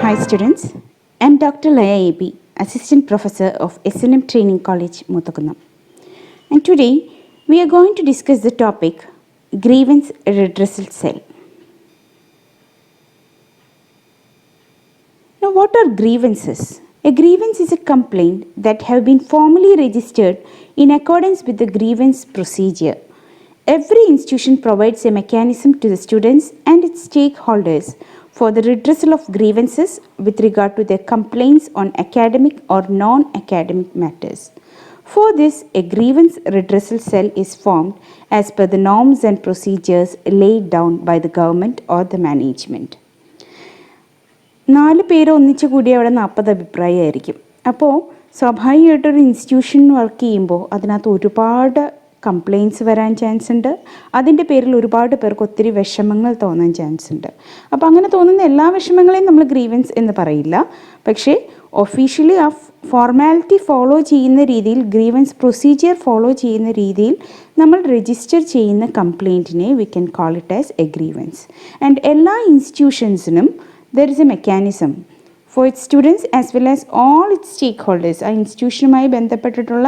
Hi students, I am Dr. Laya A.B., Assistant Professor of S&M Training College, Muthukunnam. And today we are going to discuss the topic Grievance Redressal Cell. Now what are grievances? A grievance is a complaint that have been formally registered in accordance with the grievance procedure. Every institution provides a mechanism to the students and its stakeholders for the redressal of grievances with regard to their complaints on academic or non-academic matters. For this, a grievance redressal cell is formed as per the norms and procedures laid down by the government or the management. 4 പേര് ഒന്നിച്ച് കൂടി അവിടെ 40 അഭിപ്രായമായിരിക്കും. അപ്പോൾ സ്വാഭാവികമായിട്ടൊരു institution work ചെയ്യുമ്പോൾ അതിനകത്ത് ഒരുപാട് complaints വരാൻ chance ഉണ്ട്. അതിൻ്റെ പേരിൽ ഒരുപാട് പേർക്ക് ഒത്തിരി വിഷമങ്ങൾ തോന്നാൻ ചാൻസ് ഉണ്ട്. അപ്പോൾ അങ്ങനെ തോന്നുന്ന എല്ലാ വിഷമങ്ങളെയും നമ്മൾ ഗ്രീവൻസ് എന്ന് പറയില്ല. പക്ഷേ ഒഫീഷ്യലി ആ ഫോർമാലിറ്റി ഫോളോ ചെയ്യുന്ന രീതിയിൽ, ഗ്രീവൻസ് പ്രൊസീജിയർ ഫോളോ ചെയ്യുന്ന രീതിയിൽ നമ്മൾ രജിസ്റ്റർ ചെയ്യുന്ന കംപ്ലയിൻറ്റിനെ we can call it as a grievance. And എല്ലാ ഇൻസ്റ്റിറ്റ്യൂഷൻസിനും there is a mechanism for its students as well as all its stakeholders. ആ ഇൻസ്റ്റിറ്റ്യൂഷനുമായി ബന്ധപ്പെട്ടിട്ടുള്ള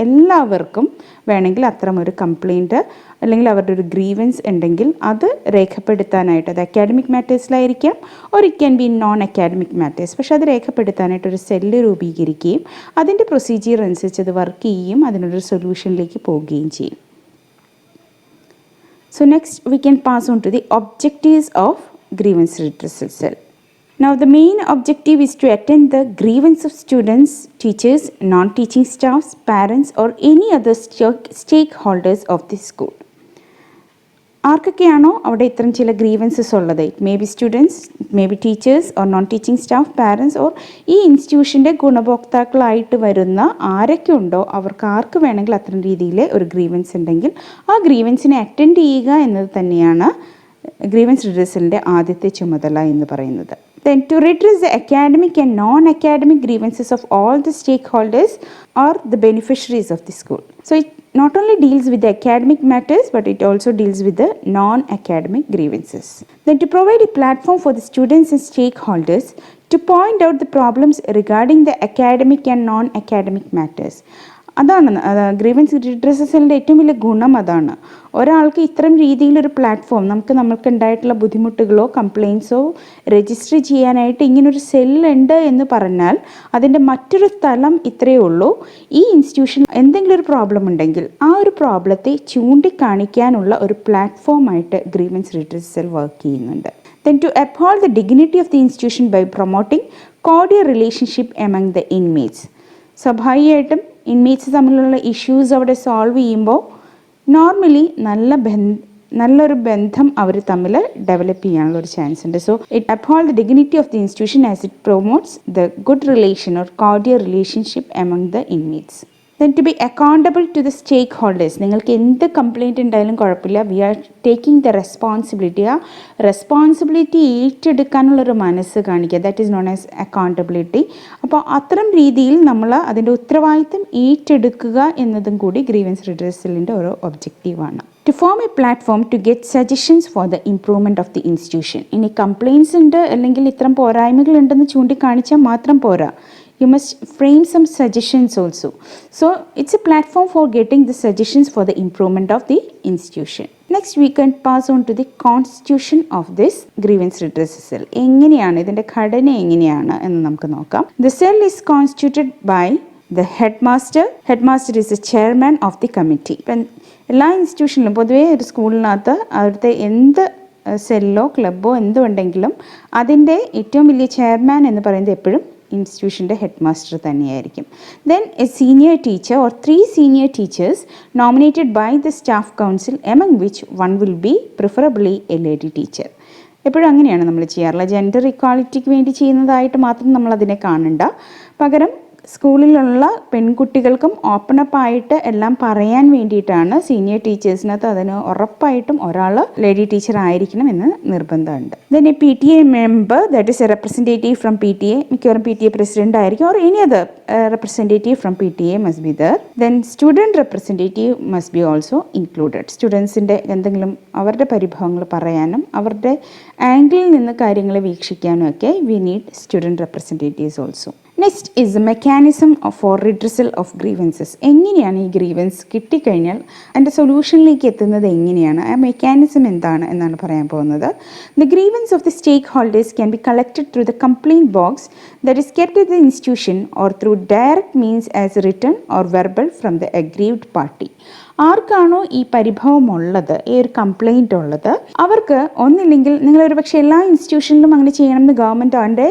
എല്ലാവർക്കും വേണമെങ്കിൽ അത്തരമൊരു കംപ്ലയിൻറ്റ് അല്ലെങ്കിൽ അവരുടെ ഒരു ഗ്രീവൻസ് ഉണ്ടെങ്കിൽ അത് രേഖപ്പെടുത്താനായിട്ട്, അത് അക്കാഡമിക് മാറ്റേഴ്സിലായിരിക്കാം or it can be non academic matters, പക്ഷേ അത് രേഖപ്പെടുത്താനായിട്ടൊരു സെല്ല് രൂപീകരിക്കുകയും അതിൻ്റെ പ്രൊസീജിയർ അനുസരിച്ച് അത് വർക്ക് ചെയ്യുകയും അതിനൊരു സൊല്യൂഷനിലേക്ക് പോവുകയും ചെയ്യും. So next we can pass on to the objectives of grievance redressal cell. Now the main objective is to attend the grievance of students, teachers, non-teaching staffs, parents or any other stakeholders of the school. ആർക്കൊക്കെയാണോ അവിടെ ഇത്തരം ചില grievances ഉള്ളത്, it may be students, it may be teachers or non teaching staff, parents or ഈ ഇൻസ്റ്റിറ്റ്യൂഷൻ്റെ ഗുണഭോക്താക്കളായിട്ട് വരുന്ന ആരൊക്കെ ഉണ്ടോ അവർക്ക് ആർക്ക് വേണമെങ്കിൽ അത്തരം രീതിയിൽ ഒരു ഗ്രീവൻസ് ഉണ്ടെങ്കിൽ ആ ഗ്രീവൻസിനെ അറ്റൻഡ് ചെയ്യുക എന്നത് തന്നെയാണ് ഗ്രീവൻസ് റിഡ്രസലിൻ്റെ ആദ്യത്തെ ചുമതല എന്ന് പറയുന്നത്. Then to redress the academic and non-academic grievances of all the stakeholders or the beneficiaries of the school. So it not only deals with the academic matters but it also deals with the non-academic grievances. Then to provide a platform for the students and stakeholders to point out the problems regarding the academic and non-academic matters. അതാണ് grievance redressal സെല്ലിൻ്റെ ഏറ്റവും വലിയ ഗുണം. അതാണ് ഒരാൾക്ക് ഇത്തരം രീതിയിലൊരു platform, നമുക്ക് ഉണ്ടായിട്ടുള്ള ബുദ്ധിമുട്ടുകളോ കംപ്ലയിൻസോ രജിസ്റ്റർ ചെയ്യാനായിട്ട് ഇങ്ങനൊരു സെല്ലുണ്ട് എന്ന് പറഞ്ഞാൽ അതിൻ്റെ മറ്റൊരു തലം ഇത്രയേ ഉള്ളൂ. ഈ ഇൻസ്റ്റിറ്റ്യൂഷൻ എന്തെങ്കിലും ഒരു പ്രോബ്ലം ഉണ്ടെങ്കിൽ ആ ഒരു പ്രോബ്ലത്തെ ചൂണ്ടിക്കാണിക്കാനുള്ള ഒരു പ്ലാറ്റ്ഫോമായിട്ട് ഗ്രീവൻസ് റിഡ്രസൽ സെൽ വർക്ക് ചെയ്യുന്നുണ്ട്. Then to uphold the dignity of the institution by promoting cordial relationship among the inmates. സ്വാഭാവികമായിട്ടും ഇൻമേറ്റ്സ് തമ്മിലുള്ള ഇഷ്യൂസ് അവിടെ സോൾവ് ചെയ്യുമ്പോൾ നോർമലി നല്ലൊരു ബന്ധം അവർ തമ്മിൽ ഡെവലപ്പ് ചെയ്യാനുള്ള ഒരു ചാൻസ് ഉണ്ട്. So it uphold the dignity of the institution as it promotes the good relation or cordial relationship among the inmates. Then to be accountable to the stakeholders. നിങ്ങൾക്ക് എന്ത് complaint ഉണ്ടായാലും കുഴപ്പമില്ല, we are taking the responsibility. ആ responsibility ഏറ്റെടുക്കാനുള്ളൊരു മനസ്സ് കാണിക്കുക, that is known as accountability. അപ്പോൾ അത്തരം രീതിയിൽ നമ്മൾ അതിൻ്റെ ഉത്തരവാദിത്തം ഏറ്റെടുക്കുക എന്നതും കൂടി ഗ്രീവൻസ് റിഡ്രസലിൻ്റെ ഒരു ഒബ്ജക്റ്റീവാണ്. To form a platform to get suggestions for the improvement of the institution. ഇനി കംപ്ലയിൻറ്റ്സ് ഉണ്ട് അല്ലെങ്കിൽ ഇത്തരം പോരായ്മകളുണ്ടെന്ന് ചൂണ്ടിക്കാണിച്ചാൽ മാത്രം പോരാ, you must frame some suggestions also. So it's a platform for getting the suggestions for the improvement of the institution. Next we can pass on to the constitution of this grievance redressal cell. എങ്ങനെയാണ് ഇതിൻ്റെ ഘടന എങ്ങനെയാണ് എന്ന് നമുക്ക് നോക്കാം. The cell is constituted by the headmaster. Headmaster is the chairman of the committee. ഇപ്പം എല്ലാ ഇൻസ്റ്റിറ്റ്യൂഷനിലും പൊതുവേ ഒരു സ്കൂളിനകത്ത് അവിടുത്തെ എന്ത് സെല്ലോ ക്ലബ്ബോ എന്തുണ്ടെങ്കിലും അതിൻ്റെ ഏറ്റവും വലിയ ചെയർമാൻ എന്ന് പറയുന്നത് എപ്പോഴും ഇൻസ്റ്റിറ്റ്യൂഷൻ്റെ ഹെഡ് മാസ്റ്റർ തന്നെയായിരിക്കും. Then a senior teacher or 3 senior teachers nominated by the staff council among which one will be preferably a lady teacher. എപ്പോഴും അങ്ങനെയാണ് നമ്മൾ ചെയ്യാറുള്ളത്. ജെൻഡർ ഇക്വാളിറ്റിക്ക് വേണ്ടി ചെയ്യുന്നതായിട്ട് മാത്രം നമ്മളതിനെ കാണണ്ട, പകരം സ്കൂളിലുള്ള പെൺകുട്ടികൾക്കും ഓപ്പൺ അപ്പ് ആയിട്ട് എല്ലാം പറയാൻ വേണ്ടിയിട്ടാണ് സീനിയർ ടീച്ചേഴ്സിനകത്ത് അതിന് ഉറപ്പായിട്ടും ഒരാൾ ലേഡി ടീച്ചർ ആയിരിക്കണം എന്ന് നിർബന്ധമുണ്ട്. Then a PTA member that is a representative from PTA, മിക്കവാറും PTA പ്രസിഡന്റ് ആയിരിക്കും, or any other representative from PTA must be there. Then student representative must be also included. സ്റ്റുഡൻസിൻ്റെ എന്തെങ്കിലും അവരുടെ പരിഭവങ്ങൾ പറയാനും അവരുടെ ആംഗിളിൽ നിന്ന് കാര്യങ്ങൾ വീക്ഷിക്കാനും ഒക്കെ we need student representatives also. Next is a mechanism for redressal of grievances. എങ്ങനെയാണ് ഈ ഗ്രീവൻസ് കിട്ടിക്കഴിഞ്ഞാൽ അതിൻ്റെ സൊല്യൂഷനിലേക്ക് എത്തുന്നത് എങ്ങനെയാണ്, ആ മെക്കാനിസം എന്താണ് എന്നാണ് പറയാൻ പോകുന്നത്. The grievance of the stakeholders can be collected through the complaint box that is kept at the institution or through direct means as written or verbal from the aggrieved party. ആർക്കാണോ ഈ പരിഭവമുള്ളത്, ഈ ഒരു complaint ഉള്ളത്, അവർക്ക് ഒന്നില്ലെങ്കിൽ നിങ്ങളൊരു പക്ഷേ എല്ലാ ഇൻസ്റ്റിറ്റ്യൂഷനിലും അങ്ങനെ ചെയ്യണമെന്ന് ഗവൺമെൻറ്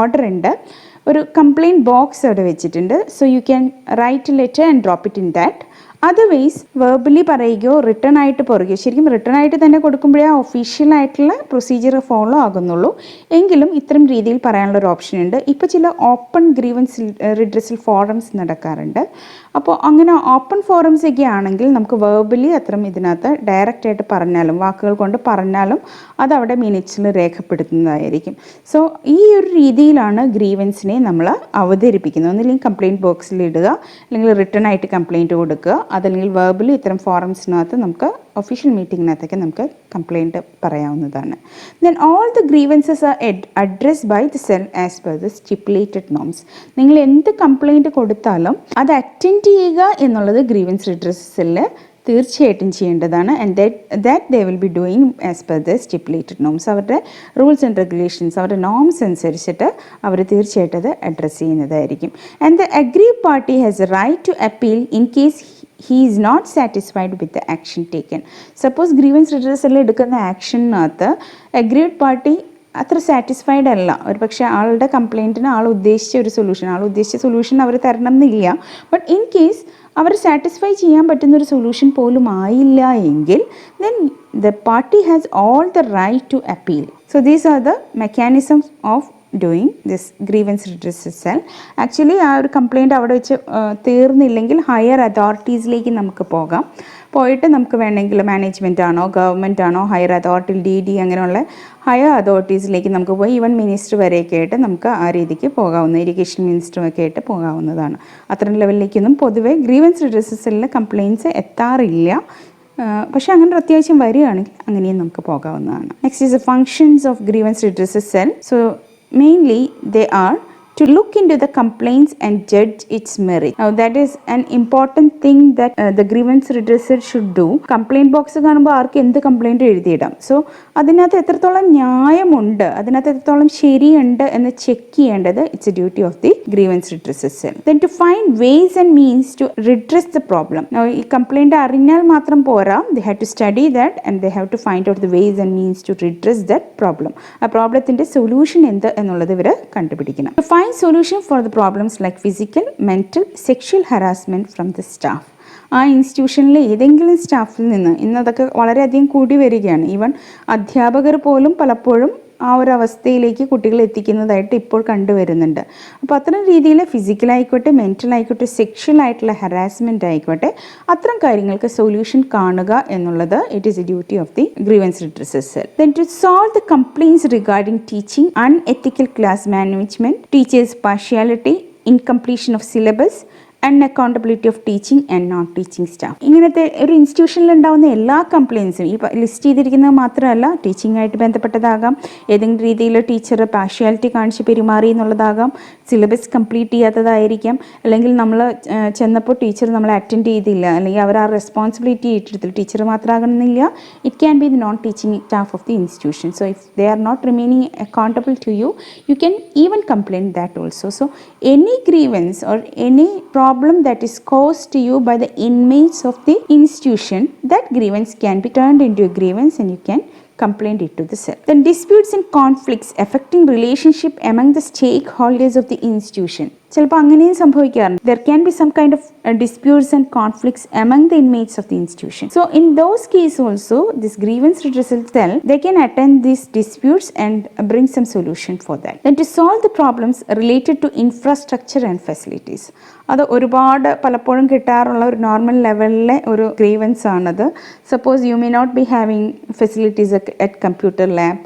ഓർഡർ ഉണ്ട്. ഒരു കംപ്ലയിൻറ്റ് ബോക്സ് അവിടെ വെച്ചിട്ടുണ്ട്. So you can write a letter and drop it in that. Otherwise verbally പറയുകയോ റിട്ടേൺ ആയിട്ട് പറയുകയോ, ശരിക്കും റിട്ടേൺ ആയിട്ട് തന്നെ കൊടുക്കുമ്പോഴേ ആ ഒഫീഷ്യൽ ആയിട്ടുള്ള പ്രൊസീജിയർ ഫോളോ ആകുന്നുള്ളൂ. എങ്കിലും ഇത്തരം രീതിയിൽ പറയാനുള്ള ഒരു ഓപ്ഷൻ ഉണ്ട്. ഇപ്പോൾ ചില ഓപ്പൺ ഗ്രീവൻസ് റിഡ്രസൽ ഫോറംസ് നടക്കാറുണ്ട്. അപ്പോൾ അങ്ങനെ ഓപ്പൺ ഫോറംസ് ഒക്കെ ആണെങ്കിൽ നമുക്ക് വെർബലി അത്തരം ഇതിനകത്ത് ഡയറക്റ്റ് ആയിട്ട് പറഞ്ഞാലും വാക്കുകൾ കൊണ്ട് പറഞ്ഞാലും അതവിടെ മിനിറ്റ്സിൽ രേഖപ്പെടുത്തുന്നതായിരിക്കും. സോ ഈ ഒരു രീതിയിലാണ് ഗ്രീവൻസിനെ നമ്മൾ അവതരിപ്പിക്കുന്നത്. ഒന്നില്ലെങ്കിൽ കംപ്ലയിൻറ്റ് ബോക്സിൽ ഇടുക, അല്ലെങ്കിൽ റിട്ടേൺ ആയിട്ട് കംപ്ലയിൻറ്റ് കൊടുക്കുക, അതല്ലെങ്കിൽ വെർബലി ഇത്തരം ഫോറംസിനകത്ത് നമുക്ക് ഒഫീഷ്യൽ മീറ്റിങ്ങിനകത്തൊക്കെ നമുക്ക് കംപ്ലയിൻറ്റ് പറയാവുന്നതാണ്. Then all the grievances are addressed by the cell as per the stipulated norms. നിങ്ങൾ എന്ത് കംപ്ലയിൻറ്റ് കൊടുത്താലും അത് അറ്റൻഡ് ചെയ്യുക എന്നുള്ളത് ഗ്രീവൻസ് റിഡ്രസൽ സെല്ല് തീർച്ചയായിട്ടും ചെയ്യേണ്ടതാണ്. And that they will be doing as per the stipulated norms. അവരുടെ റൂൾസ് ആൻഡ് റെഗുലേഷൻസ്, അവരുടെ നോംസ് അനുസരിച്ചിട്ട് അവർ തീർച്ചയായിട്ടും അത് അഡ്രസ്സ് ചെയ്യുന്നതായിരിക്കും. And the aggrieve party has a right to appeal in case he is not satisfied with the action taken. Suppose grievance redressal എടുക്കുന്ന ആക്ഷനകത്ത് aggrieved party അത്ര സാറ്റിസ്ഫൈഡ് അല്ല, ഒരു പക്ഷേ ആളുടെ കംപ്ലയിൻറ്റിന് ആൾ ഉദ്ദേശിച്ച സൊല്യൂഷൻ അവർ തരണം എന്നില്ല. ബട്ട് ഇൻ കേസ് അവർ സാറ്റിസ്ഫൈ ചെയ്യാൻ പറ്റുന്നൊരു സൊല്യൂഷൻ പോലും ആയില്ല എങ്കിൽ then the party has all the right to appeal. So these are the mechanisms of doing this grievance redressal cell. Actually ആ ഒരു കംപ്ലയിൻറ്റ് അവിടെ വെച്ച് തീർന്നില്ലെങ്കിൽ ഹയർ അതോറിറ്റീസിലേക്ക് നമുക്ക് പോകാം. പോയിട്ട് നമുക്ക് വേണമെങ്കിൽ മാനേജ്മെൻ്റ് ആണോ ഗവൺമെൻറ് ആണോ ഹയർ അതോറിറ്റി DD അങ്ങനെയുള്ള ഹയർ അതോറിറ്റീസിലേക്ക് നമുക്ക് പോയി ഈവൻ മിനിസ്റ്റർ വരെയൊക്കെ ആയിട്ട് നമുക്ക് ആ രീതിക്ക് പോകാവുന്ന, ഇറിഗേഷൻ മിനിസ്റ്ററുമൊക്കെ ആയിട്ട് പോകാവുന്നതാണ്. അത്തരം ലെവലിലേക്കൊന്നും പൊതുവേ ഗ്രീവൻസ് റിഡ്രസൽ സെല്ലിൽ കംപ്ലയിൻറ്റ്സ് എത്താറില്ല. പക്ഷേ അങ്ങനെ ഒരു അത്യാവശ്യം വരികയാണെങ്കിൽ അങ്ങനെയും നമുക്ക് പോകാവുന്നതാണ്. Next is the functions of grievance redressal cell. So mainly they are to look into the complaints and judge its merit. Now that is an important thing that the grievance redresser should do. Complaint box കാണുമ്പോൾ ആർക്ക് എന്ത് complaint എഴുതിയിടാം. So അതിനകത്ത് എത്രത്തോളം ന്യായമുണ്ട്, അതിനകത്ത് എത്രത്തോളം ശരിയുണ്ട് എന്ന് check ചെയ്യേണ്ടത് it's a duty of the grievance redressal cell. Then to find ways and means to redress the problem. ഈ complaint അറിഞ്ഞാൽ മാത്രം പോരാ, they have to study that and they have to find out the ways and means to redress that problem. ആ പ്രോബ്ലത്തിൻ്റെ solution എന്ത് എന്നുള്ളത് ഇവർ കണ്ടുപിടിക്കണം. To find solution for the problems like physical, mental, sexual harassment from the staff. ആ ഇൻസ്റ്റിറ്റ്യൂഷനിലെ ഏതെങ്കിലും സ്റ്റാഫിൽ നിന്ന് ഇന്നതൊക്കെ വളരെയധികം കൂടി വരികയാണ്. ഈവൻ അധ്യാപകർ പോലും പലപ്പോഴും ആ ഒരു അവസ്ഥയിലേക്ക് കുട്ടികളെ എത്തിക്കുന്നതായിട്ട് ഇപ്പോൾ കണ്ടുവരുന്നുണ്ട്. അപ്പോൾ അത്തരം രീതിയിൽ ഫിസിക്കലായിക്കോട്ടെ, മെൻ്റലായിക്കോട്ടെ, സെക്ഷൽ ആയിട്ടുള്ള ഹറാസ്മെൻ്റ് ആയിക്കോട്ടെ, അത്തരം കാര്യങ്ങൾക്ക് സൊല്യൂഷൻ കാണുക എന്നുള്ളത് it is a duty of the grievance redressal cell. Then to solve the complaints regarding teaching, unethical class management, teachers partiality, incompletion of syllabus, unaccountability of teaching and non teaching staff. ഇങ്ങനത്തെ ഒരു ഇൻസ്റ്റിറ്റ്യൂഷനിൽ ഉണ്ടാകുന്ന എല്ലാ കംപ്ലയിൻസും ഈ list ചെയ്തിരിക്കുന്നത് മാത്രമല്ല, ടീച്ചിങ്ങായിട്ട് ബന്ധപ്പെട്ടതാകാം, ഏതെങ്കിലും രീതിയിൽ teacher partiality കാണിച്ച് പെരുമാറി എന്നുള്ളതാകാം, സിലബസ് കംപ്ലീറ്റ് ചെയ്യാത്തതായിരിക്കാം, അല്ലെങ്കിൽ നമ്മൾ ചെന്നപ്പോൾ ടീച്ചർ നമ്മളെ അറ്റൻഡ് ചെയ്തില്ല, അല്ലെങ്കിൽ അവർ ആ റെസ്പോൺസിബിലിറ്റി ഏറ്റെടുത്തില്ല. ടീച്ചർ മാത്രമാകണമെന്നില്ല, it can be the non teaching staff of the institution. So if they are not remaining accountable to you, you can even complain that also. So any grievance or any problem that is caused to you by the inmates of the institution, that grievance can be turned into a grievance and you can complain it to the cell. Then disputes and conflicts affecting relationship among the stakeholders of the institution. ചിലപ്പോൾ അങ്ങനെയും സംഭവിക്കാറുണ്ട്. There can be some kind of disputes and conflicts among the inmates of the institution. So in those cases also, this grievance redressal cell, they can attend these disputes and bring some solution for that. Then to solve the problems related to infrastructure and facilities, അത് ഒരുപാട് പലപ്പോഴും കിട്ടാറുള്ള ഒരു normal ലെവലിലെ ഒരു grievance ആണത്. Suppose you may not be having facilities at computer lab,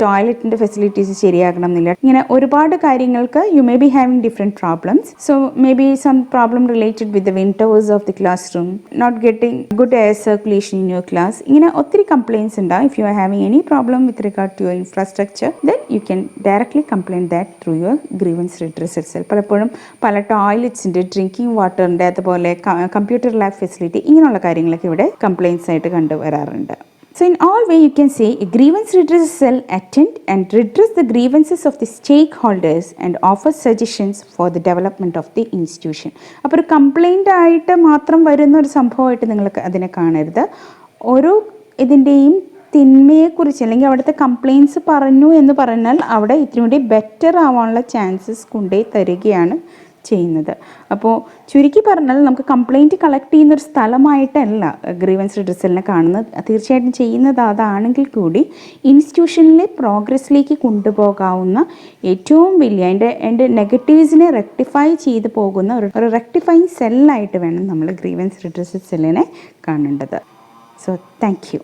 ടോയ്ലറ്റിൻ്റെ facilities ശരിയാക്കണം എന്നില്ല. ഇങ്ങനെ ഒരുപാട് കാര്യങ്ങൾക്ക് you may be having different problems. So may be some problem related with the windows of the classroom, not getting good air circulation in your class. ഇങ്ങനെ ഒത്തിരി complaints ഉണ്ടാകും. If you are having any problem with regard to your infrastructure, then you can directly complaint that through your grievance redressal cell. പലപ്പോഴും പല ടോയ്ലറ്റ്സിൻ്റെ, drinking വാട്ടറിൻ്റെ, അതുപോലെ computer lab facility, ഇങ്ങനെയുള്ള കാര്യങ്ങളൊക്കെ ഇവിടെ കംപ്ലയിൻസ് ആയിട്ട് കണ്ടുവരാറുണ്ട്. So in all way you can say a grievance redressal cell attend and redress the grievances of the stakeholders and offer suggestions for the development of the institution. അപ്പോൾ ഒരു complaint ആയിട്ട് മാത്രം വരുന്ന ഒരു സംഭവമായിട്ട് നിങ്ങൾക്ക് അതിനെ കാണരുത്. ഓരോ ഇതിൻ്റെയും തിന്മയെക്കുറിച്ച്, അല്ലെങ്കിൽ അവിടുത്തെ കംപ്ലയിൻസ് പറഞ്ഞു എന്ന് പറഞ്ഞാൽ അവിടെ ഇത്തിരി കൂടി ബെറ്റർ ആവാനുള്ള ചാൻസസ് കൊണ്ടേ തരികയാണ് ചെയ്യുന്നത്. അപ്പോൾ ചുരുക്കി പറഞ്ഞാൽ നമുക്ക് കംപ്ലയിൻറ്റ് കളക്ട് ചെയ്യുന്നൊരു സ്ഥലമായിട്ടല്ല ഗ്രീവൻസ് റിഡ്രസലിനെ കാണുന്നത്. തീർച്ചയായിട്ടും ചെയ്യുന്നത് അതാണെങ്കിൽ കൂടി ഇൻസ്റ്റിറ്റ്യൂഷനിലെ പ്രോഗ്രസ്സിലേക്ക് കൊണ്ടുപോകാവുന്ന ഏറ്റവും വലിയ എൻ്റെ നെഗറ്റീവ്സിനെ റെക്ടിഫൈ ചെയ്ത് പോകുന്ന ഒരു റെക്ടിഫൈങ് സെല്ലായിട്ട് വേണം നമ്മൾ ഗ്രീവൻസ് റിഡ്രസൽ സെല്ലിനെ കാണേണ്ടത്. So thank you.